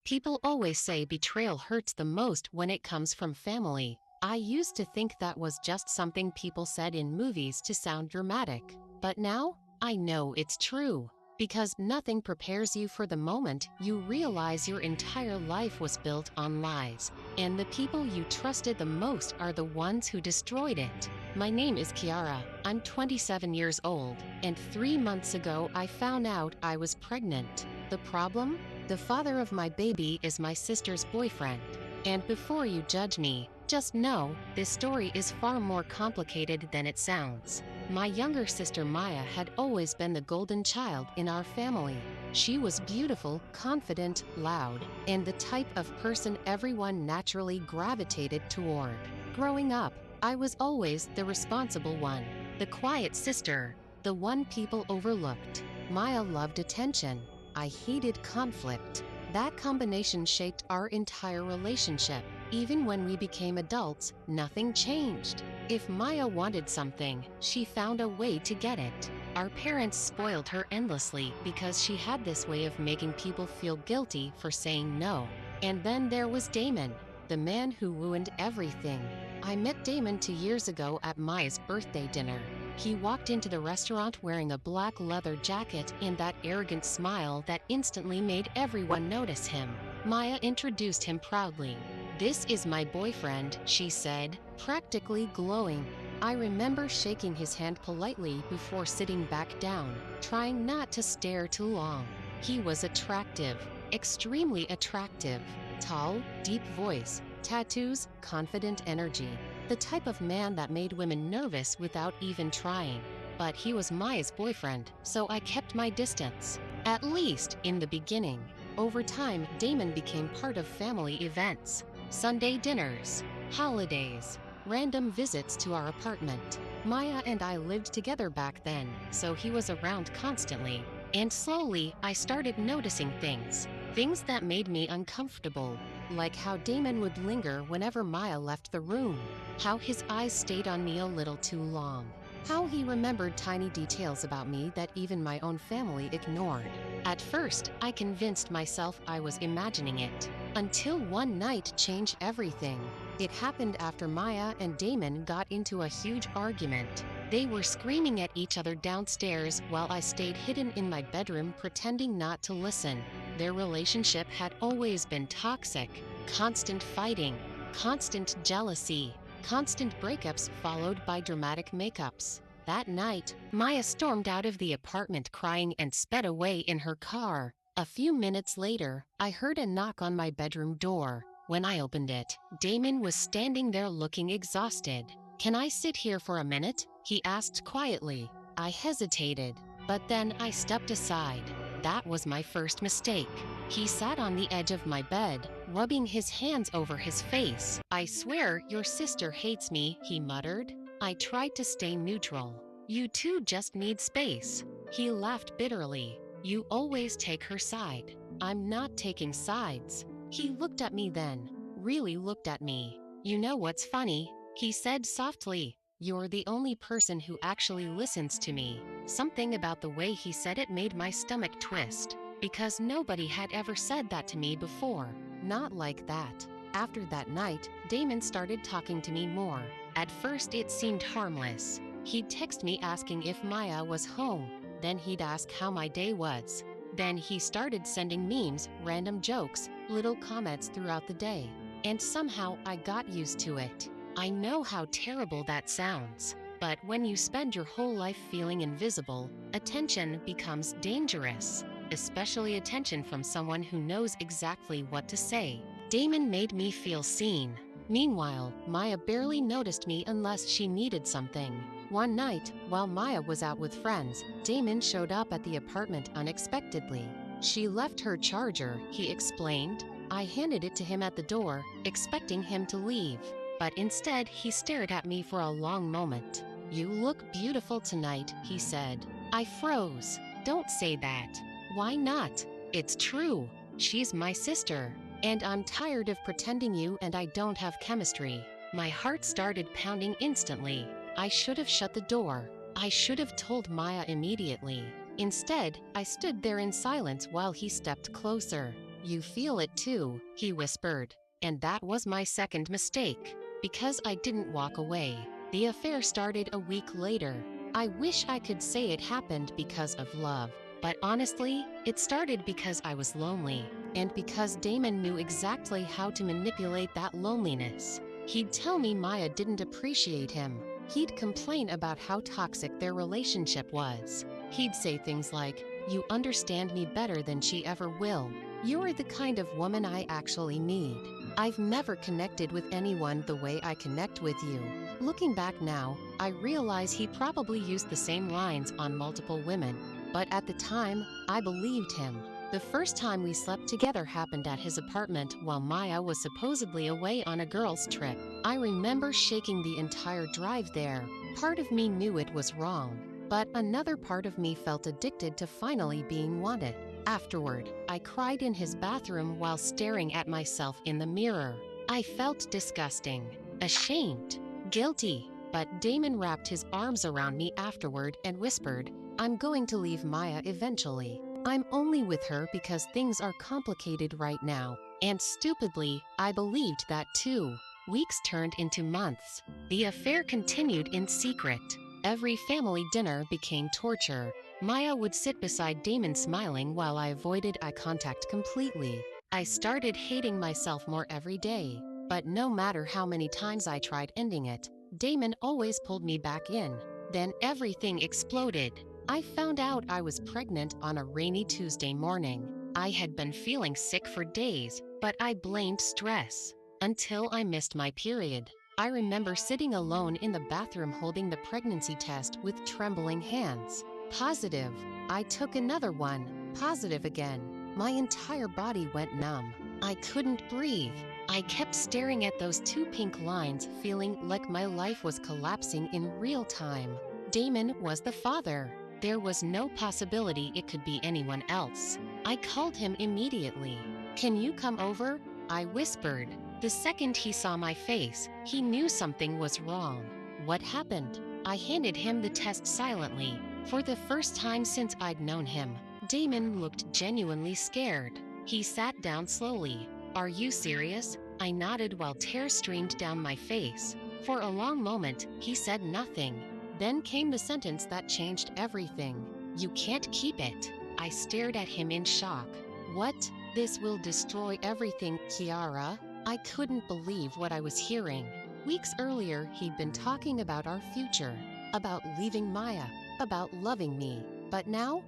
People always say betrayal hurts the most when it comes from family. I used to think that was just something people said in movies to sound dramatic. But now, I know it's true. Because nothing prepares you for the moment you realize your entire life was built on lies. And the people you trusted the most are the ones who destroyed it. My name is Kiara. I'm 27 years old, and 3 months ago I found out I was pregnant. The problem? The father of my baby is my sister's boyfriend. And before you judge me, just know, this story is far more complicated than it sounds. My younger sister Maya had always been the golden child in our family. She was beautiful, confident, loud, and the type of person everyone naturally gravitated toward. Growing up, I was always the responsible one, the quiet sister, the one people overlooked. Maya loved attention. I hated conflict. That combination shaped our entire relationship. Even when we became adults, nothing changed. If Maya wanted something, she found a way to get it. Our parents spoiled her endlessly because she had this way of making people feel guilty for saying no. And then there was Damon, the man who ruined everything. I met Damon 2 years ago at Maya's birthday dinner. He walked into the restaurant wearing a black leather jacket and that arrogant smile that instantly made everyone notice him. Maya introduced him proudly. "This is my boyfriend," she said, practically glowing. I remember shaking his hand politely before sitting back down, trying not to stare too long. He was attractive, extremely attractive. Tall, deep voice, tattoos, confident energy. The type of man that made women nervous without even trying. But he was Maya's boyfriend, so I kept my distance. At least in the beginning. Over time, Damon became part of family events. Sunday dinners, holidays, random visits to our apartment. Maya and I lived together back then, so he was around constantly. And slowly, I started noticing things. Things that made me uncomfortable. Like how Damon would linger whenever Maya left the room. How his eyes stayed on me a little too long. How he remembered tiny details about me that even my own family ignored. At first, I convinced myself I was imagining it. Until one night changed everything. It happened after Maya and Damon got into a huge argument. They were screaming at each other downstairs while I stayed hidden in my bedroom pretending not to listen. Their relationship had always been toxic. Constant fighting, constant jealousy, constant breakups followed by dramatic makeups. That night, Maya stormed out of the apartment crying and sped away in her car. A few minutes later, I heard a knock on my bedroom door. When I opened it, Damon was standing there looking exhausted. "Can I sit here for a minute?" he asked quietly. I hesitated, but then I stepped aside. That was my first mistake. He sat on the edge of my bed, rubbing his hands over his face. "I swear your sister hates me," he muttered. I tried to stay neutral. "You two just need space." He laughed bitterly. "You always take her side." "I'm not taking sides." He looked at me then, really looked at me. "You know what's funny?" he said softly. "You're the only person who actually listens to me." Something about the way he said it made my stomach twist, because nobody had ever said that to me before. Not like that. After that night, Damon started talking to me more. At first it seemed harmless. He'd text me asking if Maya was home. Then he'd ask how my day was. Then he started sending memes, random jokes, little comments throughout the day. And somehow I got used to it. I know how terrible that sounds. But when you spend your whole life feeling invisible, attention becomes dangerous. Especially attention from someone who knows exactly what to say. Damon made me feel seen. Meanwhile, Maya barely noticed me unless she needed something. One night, while Maya was out with friends, Damon showed up at the apartment unexpectedly. "She left her charger," he explained. I handed it to him at the door, expecting him to leave. But instead, he stared at me for a long moment. "You look beautiful tonight," he said. I froze. "Don't say that." "Why not? It's true. She's my sister. And I'm tired of pretending you and I don't have chemistry." My heart started pounding instantly. I should have shut the door. I should have told Maya immediately. Instead, I stood there in silence while he stepped closer. You feel it too, he whispered. And that was my second mistake. Because I didn't walk away. The affair started a week later. I wish I could say it happened because of love. But honestly, it started because I was lonely. And because Damon knew exactly how to manipulate that loneliness. He'd tell me Maya didn't appreciate him. He'd complain about how toxic their relationship was. He'd say things like, "You understand me better than she ever will. You're the kind of woman I actually need. I've never connected with anyone the way I connect with you." Looking back now, I realize he probably used the same lines on multiple women. But at the time, I believed him. The first time we slept together happened at his apartment while Maya was supposedly away on a girls' trip. I remember shaking the entire drive there. Part of me knew it was wrong, but another part of me felt addicted to finally being wanted. Afterward, I cried in his bathroom while staring at myself in the mirror. I felt disgusting, ashamed, guilty, but Damon wrapped his arms around me afterward and whispered, "I'm going to leave Maya eventually. I'm only with her because things are complicated right now." And stupidly, I believed that too. Weeks turned into months. The affair continued in secret. Every family dinner became torture. Maya would sit beside Damon smiling while I avoided eye contact completely. I started hating myself more every day. But no matter how many times I tried ending it, Damon always pulled me back in. Then everything exploded. I found out I was pregnant on a rainy Tuesday morning. I had been feeling sick for days, but I blamed stress. Until I missed my period. I remember sitting alone in the bathroom holding the pregnancy test with trembling hands. Positive. I took another one. Positive again. My entire body went numb. I couldn't breathe. I kept staring at those two pink lines, feeling like my life was collapsing in real time. Damon was the father. There was no possibility it could be anyone else. I called him immediately. "Can you come over?" I whispered. The second he saw my face, he knew something was wrong. "What happened?" I handed him the test silently. For the first time since I'd known him, Damon looked genuinely scared. He sat down slowly. "Are you serious?" I nodded while tears streamed down my face. For a long moment, he said nothing. Then came the sentence that changed everything. "You can't keep it." I stared at him in shock. "What? This will destroy everything, Kiara." I couldn't believe what I was hearing. Weeks earlier, he'd been talking about our future, about leaving Maya, about loving me. But now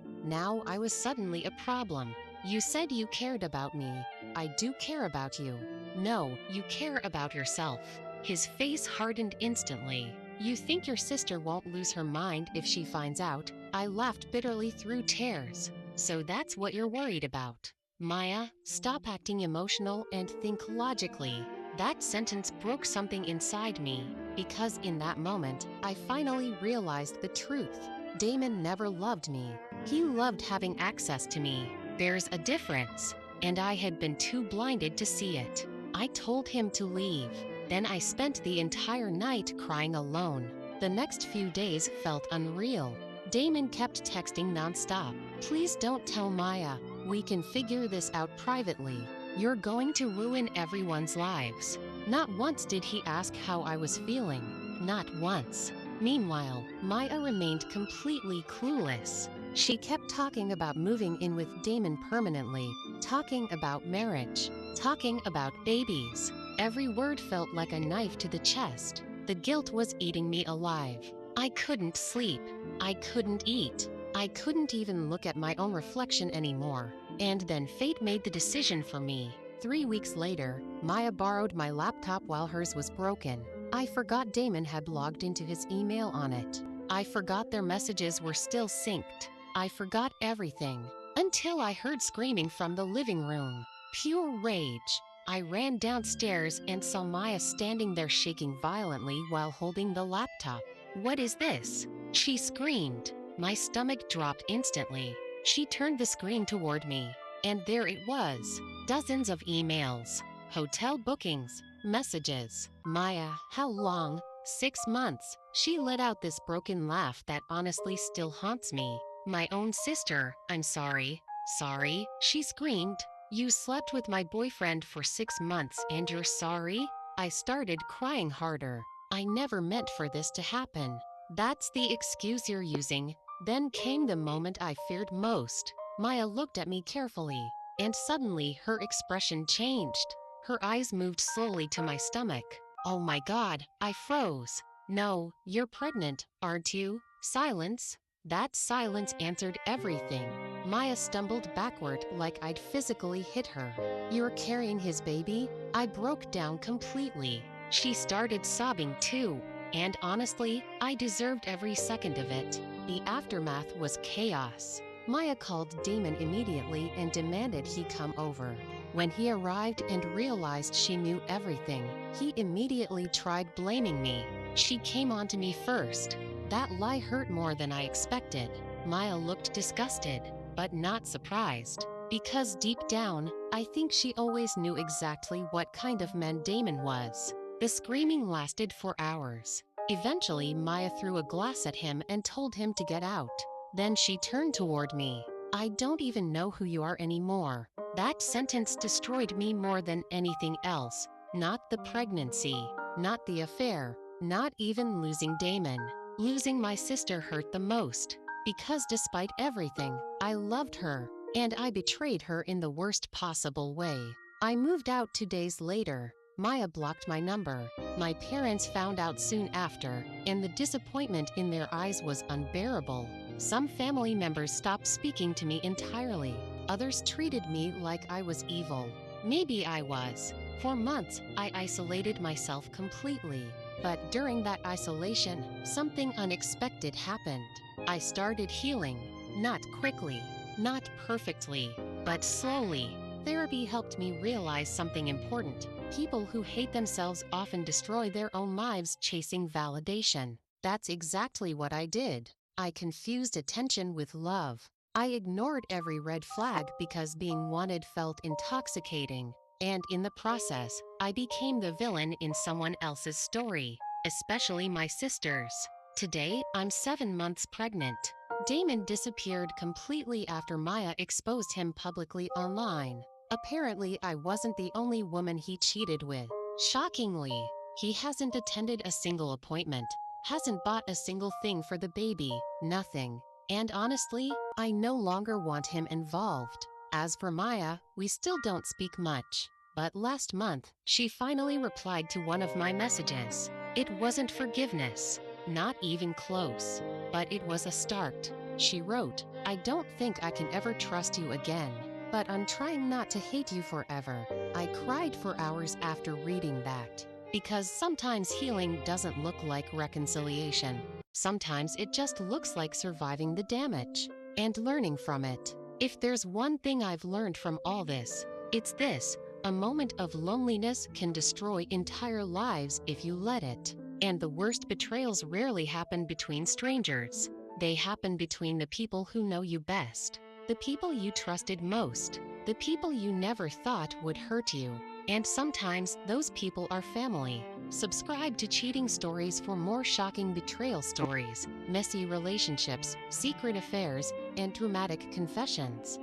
I was suddenly a problem. "You said you cared about me." "I do care about you." "No, you care about yourself." His face hardened instantly. "You think your sister won't lose her mind if she finds out?" I laughed bitterly through tears. "So that's what you're worried about?" "Maya, stop acting emotional and think logically." That sentence broke something inside me, because in that moment, I finally realized the truth. Damon never loved me. He loved having access to me. There's a difference, and I had been too blinded to see it. I told him to leave. Then I spent the entire night crying alone. The next few days felt unreal. Damon kept texting nonstop. "Please don't tell Maya. We can figure this out privately. You're going to ruin everyone's lives." Not once did he ask how I was feeling. Not once. Meanwhile, Maya remained completely clueless. She kept talking about moving in with Damon permanently, talking about marriage, talking about babies. Every word felt like a knife to the chest. The guilt was eating me alive. I couldn't sleep. I couldn't eat. I couldn't even look at my own reflection anymore. And then fate made the decision for me. 3 weeks later, Maya borrowed my laptop while hers was broken. I forgot Damon had logged into his email on it. I forgot their messages were still synced. I forgot everything. Until I heard screaming from the living room. Pure rage. I ran downstairs and saw Maya standing there shaking violently while holding the laptop. "What is this?" she screamed. My stomach dropped instantly. She turned the screen toward me, and there it was. Dozens of emails, hotel bookings, messages. "Maya, how long?" 6 months. She let out this broken laugh that honestly still haunts me. "My own sister, I'm sorry." "Sorry?" she screamed. You slept with my boyfriend for 6 months and you're sorry? I started crying harder. I never meant for this to happen. That's the excuse you're using. Then came the moment I feared most. Maya looked at me carefully, and suddenly her expression changed. Her eyes moved slowly to my stomach. Oh my God, I froze. No, you're pregnant, aren't you? Silence. That silence answered everything. Maya stumbled backward like I'd physically hit her. You're carrying his baby? I broke down completely. She started sobbing too. And honestly, I deserved every second of it. The aftermath was chaos. Maya called Damon immediately and demanded he come over. When he arrived and realized she knew everything, he immediately tried blaming me. She came on to me first. That lie hurt more than I expected. Maya looked disgusted, but not surprised. Because deep down, I think she always knew exactly what kind of man Damon was. The screaming lasted for hours. Eventually, Maya threw a glass at him and told him to get out. Then she turned toward me. I don't even know who you are anymore. That sentence destroyed me more than anything else. Not the pregnancy, not the affair, not even losing Damon. Losing my sister hurt the most. Because despite everything, I loved her, and I betrayed her in the worst possible way. I moved out 2 days later. Maya blocked my number. My parents found out soon after, and the disappointment in their eyes was unbearable. Some family members stopped speaking to me entirely. Others treated me like I was evil. Maybe I was. For months, I isolated myself completely. But during that isolation, something unexpected happened. I started healing. Not quickly, not perfectly, but slowly. Therapy helped me realize something important. People who hate themselves often destroy their own lives chasing validation. That's exactly what I did. I confused attention with love. I ignored every red flag because being wanted felt intoxicating. And in the process, I became the villain in someone else's story, especially my sister's. Today, I'm 7 months pregnant. Damon disappeared completely after Maya exposed him publicly online. Apparently, I wasn't the only woman he cheated with. Shockingly, he hasn't attended a single appointment, hasn't bought a single thing for the baby, nothing. And honestly, I no longer want him involved. As for Maya, we still don't speak much. But last month, she finally replied to one of my messages. It wasn't forgiveness, not even close, but it was a start. She wrote, I don't think I can ever trust you again, but I'm trying not to hate you forever. I cried for hours after reading that. Because sometimes healing doesn't look like reconciliation. Sometimes it just looks like surviving the damage and learning from it. If there's one thing I've learned from all this, it's this: a moment of loneliness can destroy entire lives if you let it. And the worst betrayals rarely happen between strangers. They happen between the people who know you best, the people you trusted most, the people you never thought would hurt you. And sometimes those people are family. Subscribe to Cheating Stories for more shocking betrayal stories, messy relationships, secret affairs, and dramatic confessions.